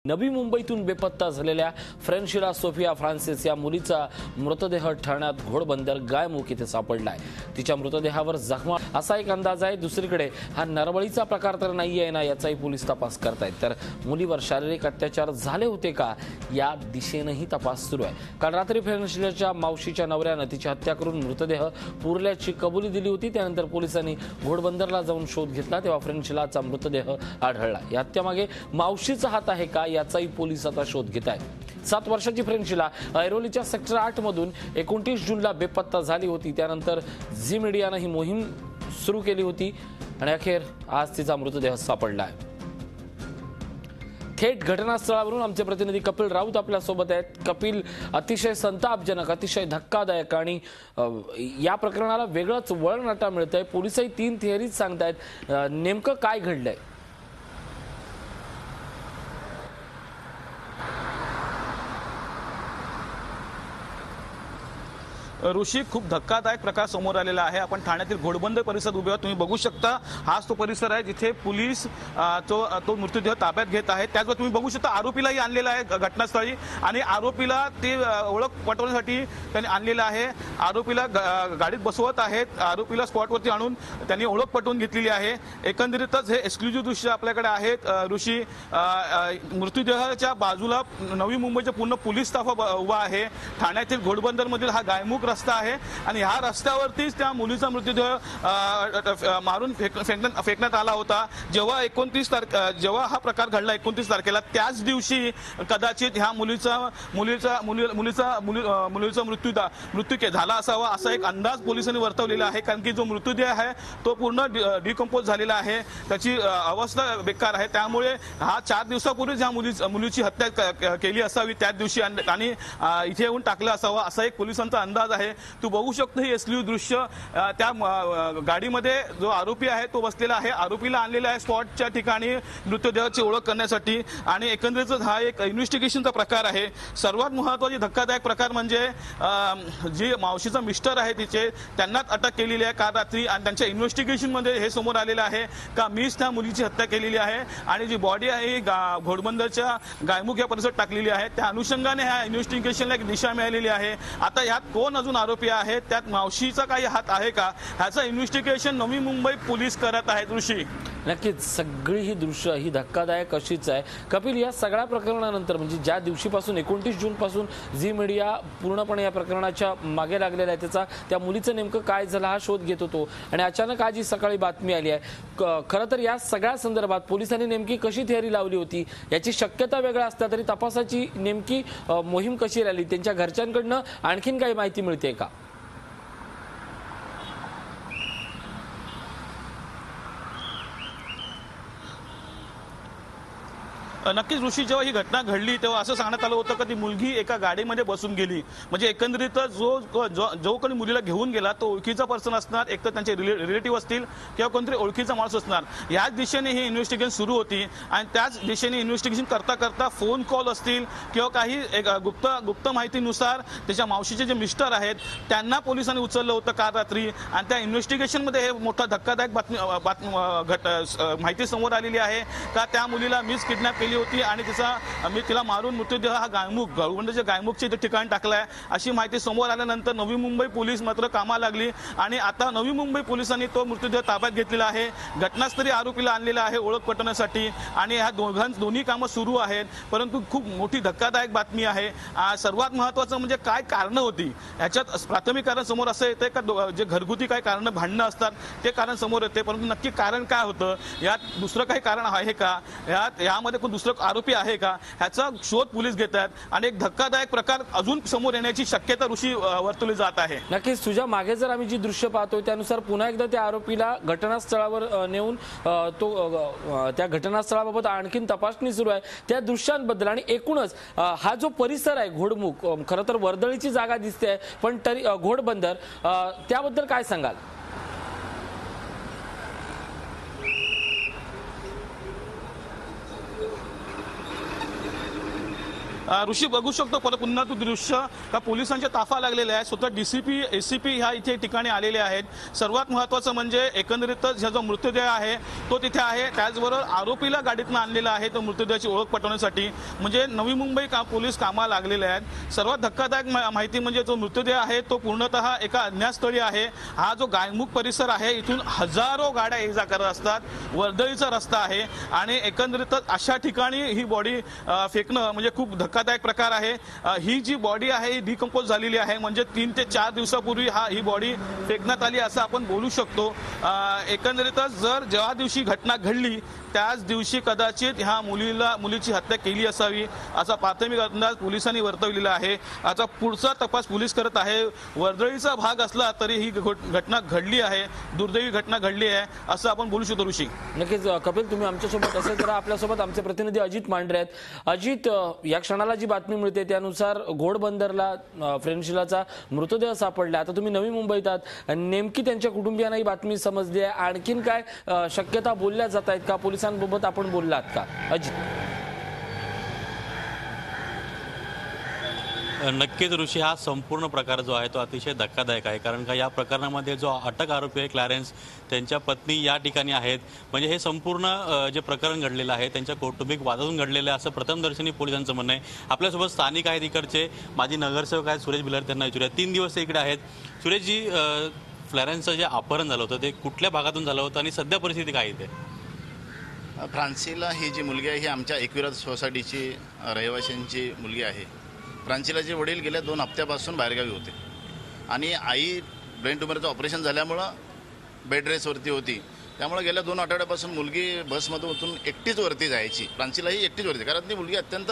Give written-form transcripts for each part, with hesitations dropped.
नवी मुंबईतून बेपत्ता झालेल्या फ्रेंशिला सोफिया फ्रान्सिस या मुलीचा मृतदेह ठाण्यात घोडबंदर गायमुख इथे सापडलाय। तिच्या मृतदेहावर जखमा असा एक अंदाज आहे। दुसरीकडे हा नरबळीचा प्रकार तर नाहीये ना याचाही पोलीस तपास करतायत। तर मुलीवर शारीरिक अत्याचार झाले होते का या दिशेनेही तपास सुरू आहे। काल रात्री फ्रेंशिलाच्या मावशीच्या नवऱ्याने तिची हत्या करून मृतदेह पुरल्याची कबुली दिली होती। त्यानंतर पोलिसांनी घोडबंदरला जाऊन शोध घेतला तेव्हा फ्रेंशिलाचा मृतदेह आढळला। या हत्येमागे मावशीचा हात आहे का याचाही पोलीस आता शोध घेत आहेत। 7 वर्षाची फ्रेंशिला ऐरोलीच्या सेक्टर 8 मधून 29 जूनला बेपत्ता झाली होती। त्यानंतर झी मीडियाने ही मोहीम सुरू केली होती आणि अखेर आज तिचा मृतदेह सापडला आहे। थेट घटनास्थळावरून आमचे प्रतिनिधी कपिल राऊत आपल्या सोबत आहेत। कपिल, अतिशय संतापजनक, अतिशय धक्कादायक आणि या प्रकरणाला वेगळंच वळण आता मिळतंय। पोलिसही 3 थिअरीज सांगतायत, नेमकं काय घडलंय? ऋषी, खूप धक्कादायक प्रकार समोर आलेला आहे। आपण ठाण्यातील घोडबंदर परिसरात उभे आहोत। तुम्ही बघू शकता हाच तो परिसर आहे जिथे पोलीस तो मृतदेह ताब्यात घेत आहेत। त्याचबरोबर तुम्ही बघू शकता आरोपीलाही आणलेला आहे घटनास्थळी आणि आरोपीला ते ओळख पटवण्यासाठी त्यांनी आणलेला आहे। आरोपीला गाडीत बसवत आहेत। आरोपीला स्पॉटवरती आणून त्यांनी ओळख पटवून घेतलेली आहे। एकंदरीतच हे एक्सक्लुझिव्ह दृश्य आपल्याकडे आहेत। ऋषी, मृतदेहाच्या बाजूला नवी मुंबईचे पूर्ण पोलीस स्टाफ उभा आहे। ठाण्यातील घोडबंदरमधील हा गायमुख रस्ता आहे आणि ह्या रस्त्यावरतीच त्या मुलीचा मृतदेह मारून फेकण्यात आला होता। जेव्हा 29 जेव्हा हा प्रकार घडला 29 तारखेला, त्याच दिवशी कदाचित ह्या मुलीचा मृत्यू झाला असावा असा एक अंदाज पोलिसांनी वर्तवलेला आहे। कारण की जो मृतदेह आहे तो पूर्ण डिकम्पोज झालेला आहे, त्याची अवस्था बेकार आहे। त्यामुळे हा 4 दिवसापूर्वीच ह्या मुलीची हत्या केली असावी त्याच दिवशी आणि इथे येऊन टाकलं असावं असा एक पोलिसांचा अंदाज आहे। तू बघू शकतो हे एक्सक्लुझिव्ह दृश्य। त्या गाडीमध्ये जो आरोपी आहे तो बसलेला आहे। आरोपीला आणलेला आहे स्पॉटच्या ठिकाणी मृतदेहाची ओळख करण्यासाठी आणि एकंदरीतच हा एक इन्व्हेस्टिगेशनचा प्रकार आहे। सर्वात महत्त्वाची धक्कादायक प्रकार म्हणजे जे मावशीचा मिस्टर आहे तिचे, त्यांनाच अटक केलेली आहे काल रात्री आणि त्यांच्या इन्व्हेस्टिगेशनमध्ये हे समोर आलेलं आहे का मीच त्या मुलीची हत्या केलेली आहे आणि जी बॉडी आहे घोडबंदरच्या गायमुख या परिसरात टाकलेली आहे। त्या अनुषंगाने ह्या इन्व्हेस्टिगेशनला एक दिशा मिळालेली आहे। आता यात कोण अजून आरोपी आहेत, त्यात मावशीचा काही हात आहे का, ह्याचं इन्व्हेस्टिगेशन नवी मुंबई पोलीस करत आहेत। ऋषी, नक्कीच सगळी ही दृश्य ही धक्कादायक अशीच आहे। कपिल, या सगळ्या प्रकरणानंतर म्हणजे ज्या दिवशीपासून 29 जून पासून झी मीडिया पूर्णपणे या प्रकरणाच्या मागे लागलेला आहे, त्या मुलीचं नेमकं काय झालं हा शोध घेत होतो आणि अचानक आज ही सकाळी बातमी आली आहे। खरं तर या सगळ्या संदर्भात पोलिसांनी नेमकी कशी थिअरी लावली होती याची शक्यता वेगळा असता तरी तपासाची नेमकी मोहीम कशी राहिली, त्यांच्या घरच्यांकडनं आणखीन काही माहिती मिळते का? नक्कीच ऋषी, जेव्हा ही घटना घडली तेव्हा असं सांगण्यात आलं होतं की ती मुलगी एका गाडीमध्ये बसून गेली। म्हणजे एकंदरीतच जो कोणी मुलीला घेऊन गेला तो ओळखीचा पर्सन असणार, एक तर त्यांचे रिलेटिव्ह असतील किंवा कोणतरी ओळखीचा माणूस असणार। याच दिशेने ही इन्व्हेस्टिगेशन सुरू होती आणि त्याच दिशेने इन्व्हेस्टिगेशन करता करता फोन कॉल असतील किंवा काही एक गुप्त माहितीनुसार त्याच्या मावशीचे जे मिस्टर आहेत त्यांना पोलिसांनी उचललं होतं काल रात्री आणि त्या इन्व्हेस्टिगेशनमध्ये हे मोठा धक्कादायक माहिती समोर आलेली आहे का त्या मुलीला मीच किडनॅप केली होती आणि तिला मारून मृतदेह हा घोडबंदरच्या गायमुखच्या ठिकाणी टाकलाय अशी माहिती समोर आल्यानंतर नवी मुंबई पोलीस मात्र कामाला लागली आणि आता नवी मुंबई पोलिसांनी तो मृतदेह ताब्यात घेतलेला आहे। घटनास्थळी आरोपीला आणलेला आहे ओळख पटवण्यासाठी आणि ह्या दोन्ही कामं सुरू आहेत। परंतु खूप मोठी धक्कादायक बातमी आहे। सर्वात महत्त्वाचं म्हणजे काय कारणं होती याच्यात प्राथमिक कारण समोर असं येते का जे घरगुती काय कारण भांडणं असतात ते कारण समोर येते, परंतु नक्की कारण काय होतं, यात दुसरं काही कारण आहे का, यामध्ये कोण दुसरं आरोपी आहे का, ह्याचा शोध पोलीस घेत आहेत आणि एक धक्कादायक प्रकार अजून समोर येण्याची शक्यता ऋषी वर्तवली जात आहे। नक्कीच तुझ्या मागे जर आम्ही जी दृश्य पाहतोय त्यानुसार पुन्हा एकदा त्या आरोपीला घटनास्थळावर नेऊन त्या घटनास्थळाबाबत आणखीन तपासणी सुरू आहे त्या दृश्यांबद्दल आणि एकूणच हा जो परिसर आहे घोडमुख, खरं तर वर्दळीची जागा दिसते पण तरी घोडबंदर, त्याबद्दल काय सांगाल? ऋषी बघू शकतो पुन्हा तू दृश्य का पोलिसांच्या ताफा लागलेले आहे, स्वतः डीसीपी एसीपी ह्या इथे ठिकाणी आलेले आहेत। सर्वात महत्त्वाचं म्हणजे एकंदरीतच जो मृतदेह आहे तो तिथे आहे, त्याचबरोबर आरोपीला गाडीतून आणलेला आहे तो मृतदेहाची ओळख पटवण्यासाठी, म्हणजे नवी मुंबई पोलीस कामाला लागलेले आहेत। सर्वात धक्कादायक माहिती म्हणजे जो मृतदेह आहे तो पूर्णतः एका अज्ञातस्थळी आहे। हा जो गायमुख परिसर आहे इथून हजारो गाड्या ये जा करत असतात, वर्दळीचा रस्ता आहे आणि एकंदरीतच अशा ठिकाणी ही बॉडी फेकणं म्हणजे खूप धक्कादायक प्रकार आहे। ही जी बॉडी आहे ही डिकम्पोज झालेली आहे, म्हणजे 3 ते 4 दिवसापूर्वी ही बॉडी फेकण्यात आली असं आपण बोलू शकतो। एकंदरीतच जर ज्या दिवशी घटना घडली त्याच दिवशी कदाचित ह्या मुलीची हत्या केली असावी असा प्राथमिक अंदाज पोलिसांनी वर्तवलेला आहे। आता पुढचा तपास पोलीस करत आहे। वर्दळीचा भाग असला तरी ही घटना घडली आहे, दुर्दैवी घटना घडली आहे असं आपण बोलू शकतो। ऋषी, नक्कीच कपिल, तुम्ही आमच्यासोबत असेल तर आपल्यासोबत आमचे प्रतिनिधी अजित मांढरे आहेत। अजित, या क्षणाला जी बातमी मिळते त्यानुसार घोडबंदरला फ्रेंडशिलाचा मृतदेह सापडला। आता तुम्ही नवी मुंबईत आहात, नेमकी त्यांच्या कुटुंबियांना ही बातमी समजली आहे, आणखीन काय शक्यता बोलल्या जात आहेत का? पोलिसांबाबत आपण बोललात का अजित? नक्कीच ऋषी, हा संपूर्ण प्रकार जो आहे तो अतिशय धक्कादायक आहे, कारण का या प्रकरणामध्ये जो अटक आरोपी आहे क्लॅरेन्स, त्यांच्या पत्नी या ठिकाणी आहेत। म्हणजे हे संपूर्ण जे प्रकरण घडलेलं आहे त्यांच्या कौटुंबिक वादातून घडलेलं आहे असं प्रथमदर्शनी पोलिसांचं म्हणणं आहे। आपल्यासोबत स्थानिक आहेत इकडचे माजी नगरसेवक आहेत सुरेश भिलार, त्यांना विचारूया। 3 दिवस ते इकडे आहेत। सुरेशजी, क्लॅरेन्सचं जे अपहरण झालं होतं ते कुठल्या भागातून झालं होतं आणि सध्या परिस्थिती काय आहे? फ्रान्सिला ही जी मुलगी आहे ही आमच्या एकविरा सोसायटीची रहिवाशांची मुलगी आहे। फ्रान्सिलाचे वडील गेल्या 2 हप्त्यापासून बाहेरगावी होते आणि आई ब्रेन ट्युमरचं ऑपरेशन झाल्यामुळं बेड रेस्टवरती होती, त्यामुळे गेल्या 2 आठवड्यापासून मुलगी बसमधून उतरून एकटीच वरती जायची। फ्रान्सिला ही एकटीच वरती, कारण ती मुलगी अत्यंत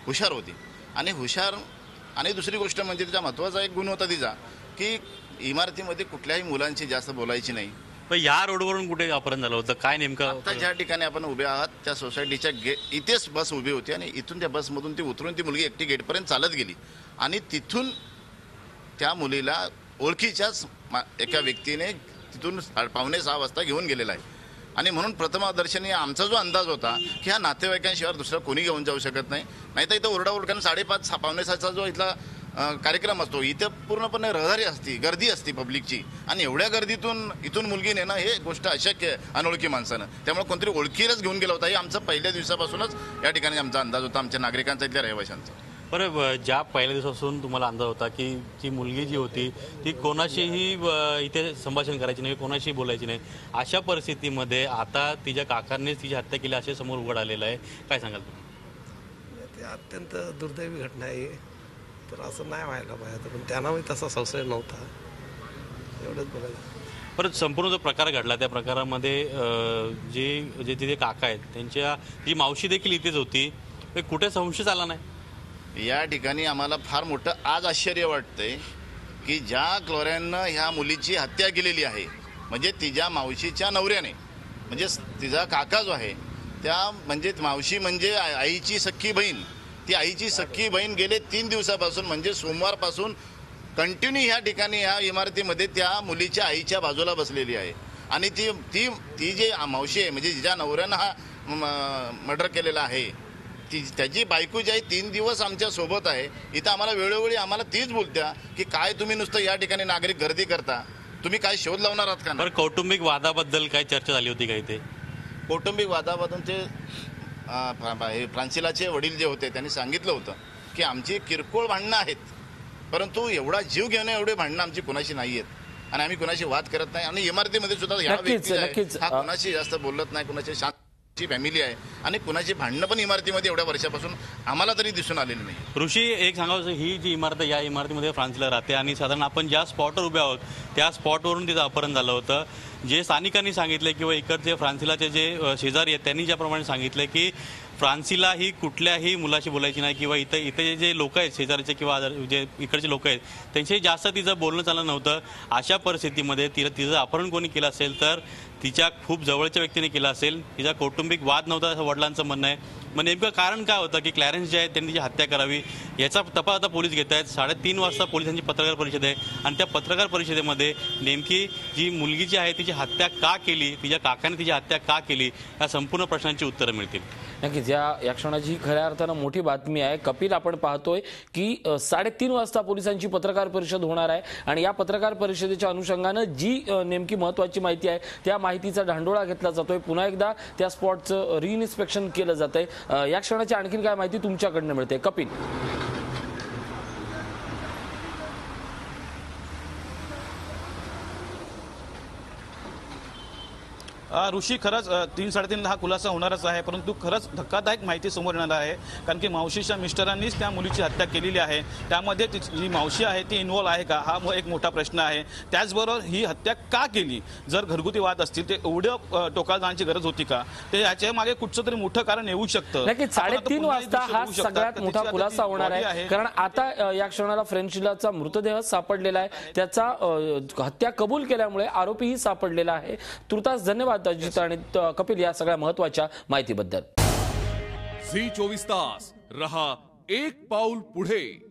हुशार होती आणि दुसरी गोष्ट म्हणजे तिचा महत्त्वाचा एक गुण होता तिचा की इमारतीमध्ये कुठल्याही मुलांशी जास्त बोलायची नाही। पण या रोडवरून कुठे अपहरण झालं होतं, काय नेमकं? आता ज्या ठिकाणी आपण उभे आहात त्या सोसायटीच्या इथेच बस उभी होती आणि इथून त्या बसमधून ती उतरून ती मुलगी एकटी गेटपर्यंत चालत गेली आणि तिथून त्या मुलीला ओळखीच्याच एका व्यक्तीने तिथून 5:45 वाजता घेऊन गेलेला आहे। आणि म्हणून प्रथमदर्शनी आमचा जो अंदाज होता की ह्या नातेवाईकांशिवाय दुसरं कोणी घेऊन जाऊ शकत नाही, नाहीतर इथं ओरडाओरड, कारण 5:30 5:45चा जो इथला कार्यक्रम असतो, इथं पूर्णपणे रहदारी असती, गर्दी असती पब्लिकची, आणि एवढ्या गर्दीतून इथून मुलगी नेणं हे गोष्ट अशक्य आहे अनोळखी माणसानं। त्यामुळे कोणतरी ओळखीलाच घेऊन गेला होता, हे आमचा पहिल्या दिवसापासूनच या ठिकाणी आमचा अंदाज होता, आमच्या नागरिकांचा, इथल्या रहिवाशांचा। बरं, ज्या पहिल्या दिवसापासून तुम्हाला अंदाज होता की ती मुलगी जी होती ती कोणाशीही इथे संभाषण करायची नाही, कोणाशी बोलायची नाही, अशा परिस्थितीमध्ये आता तिच्या काकांनीच तिची हत्या केली असे समोर उघड आलेलं आहे, काय सांगाल तुम्ही? ते अत्यंत दुर्दैवी घटना आहे, तर असं नाही व्हायला पाहिजे, पण त्यांनाही तसा संशय नव्हता, एवढंच बोलायचं। परत संपूर्ण जो प्रकार घडला त्या प्रकारामध्ये जे तिथे काका आहेत त्यांच्या जी मावशी देखील इथेच होती, कुठे संशय आला नाही? या ठिकाणी आम्हाला फार मोठं आज आश्चर्य वाटतंय की ज्या क्लोऱ्यानं ह्या मुलीची हत्या केलेली आहे, म्हणजे तिच्या मावशीच्या नवऱ्याने, म्हणजे तिचा काका जो आहे त्या म्हणजे मावशी म्हणजे आईची सख्खी बहीण, ती आईची सख्खी बहीण गेले 3 दिवसापासून म्हणजे सोमवारपासून कंटिन्यू ह्या ठिकाणी ह्या इमारतीमध्ये त्या मुलीच्या आईच्या बाजूला बसलेली आहे। आणि ती जी मावशी आहे म्हणजे जिच्या नवऱ्यानं हा मर्डर केलेला आहे, त्याची बायको जी आहे 3 दिवस आमच्या सोबत आहे। इथं आम्हाला वेळोवेळी आम्हाला तीच बोलत्या की काय तुम्ही नुसतं या ठिकाणी नागरिक गर्दी करता, तुम्ही काय शोध लावणार आहात का? बरं, कौटुंबिक वादाबद्दल काय चर्चा झाली होती का इथे? कौटुंबिक वादामधून ते फ्रान्सिलाचे वडील जे होते त्यांनी सांगितलं होतं की आमची किरकोळ भांडणं आहेत, परंतु एवढा जीव घेणं एवढे भांडणं आमची कुणाशी नाही आहेत आणि आम्ही कुणाशी वाद करत नाही। आणि इमारतीमध्ये सुद्धा ह्या व्यक्ती हा कुणाशी जास्त बोलत नाही, कुणाची शांत फॅमिली आहे आणि कुणाची भांडणं पण इमारतीमध्ये एवढ्या वर्षापासून आम्हाला तरी दिसून आलेली नाही। ऋषी, एक सांगावं, ही जी इमारत या इमारतीमध्ये फ्रान्सला राहते आणि साधारण आपण ज्या स्पॉटवर उभे आहोत त्या स्पॉटवरून तिचं अपहरण झालं होतं। जे स्थानिकांनी सांगितले किंवा इकडचे फ्रान्सिलाचे जे शेजारी आहेत त्यांनी ज्याप्रमाणे सांगितले की फ्रान्सिला ही कुठल्याही मुलाशी बोलायची नाही किंवा इथे जे लोक आहेत शेजारचे किंवा जे इकडचे लोक आहेत त्यांच्याशी जास्त तिचं बोलणं चाललं नव्हतं। अशा परिस्थितीमध्ये तिचं अपहरण कोणी केलं असेल तर तिच्या खूप जवळच्या व्यक्तीने केलं असेल, तिचा कौटुंबिक वाद नव्हता असं वडिलांचं म्हणणं आहे। मग नेमकं कारण काय होतं की क्लॅरेन्स जे आहेत त्यांनी तिची हत्या करावी, याचा तपास आता पोलीस घेत आहेत। 3:30 वाजता पोलिसांची पत्रकार परिषद आहे आणि त्या पत्रकार परिषदेमध्ये नेमकी जी मुलगी जी आहे तिची हत्या का केली, तिच्या काकाने तिची हत्या का केली, या संपूर्ण प्रश्नांची उत्तरं मिळतील। नक्कीच या क्षणाची खऱ्या अर्थानं मोठी बातमी आहे. कपिल, आपण पाहतोय की 3:30 वाजता पोलिसांची पत्रकार परिषद होणार आहे आणि या पत्रकार परिषदेच्या अनुषंगानं जी नेमकी महत्वाची माहिती आहे त्या माहितीचा ढांडोळा घेतला जातोय. पुन्हा एकदा त्या स्पॉटचं रिइन्स्पेक्शन केलं जातंय. या क्षणाची आणखीन काय माहिती तुमच्याकडनं मिळते कपिल? ऋषी, खरंच 3-3:30 हा खुलासा होणारच आहे, परंतु खरंच धक्कादायक माहिती समोर येणार आहे. कारण की मावशीच्या मिस्टरांनीच त्या मुलीची हत्या केलेली आहे. त्यामध्ये जी मावशी आहे ती इन्व्हॉल्व आहे का, हा एक मोठा प्रश्न आहे. त्याचबरोबर ही हत्या का केली, जर घरगुती वाद असतील ते एवढं टोकाला जाण्याची गरज होती का, ते याच्या मागे कुठचं तरी मोठं कारण येऊ शकतं. नक्कीच 3:30 वाजता हा सगळ्यात मोठा खुलासा होणार आहे. कारण आता या क्षणाला फ्रेंशिलाचा मृतदेह सापडलेला आहे. त्याचा हत्या कबूल केल्यामुळे आरोपीही सापडलेला आहे. तुर्तास धन्यवाद अजित आणि कपिल या सगळ्या महत्वाच्या माहितीबद्दल. झी 24 तास रहा एक पाऊल पुढे.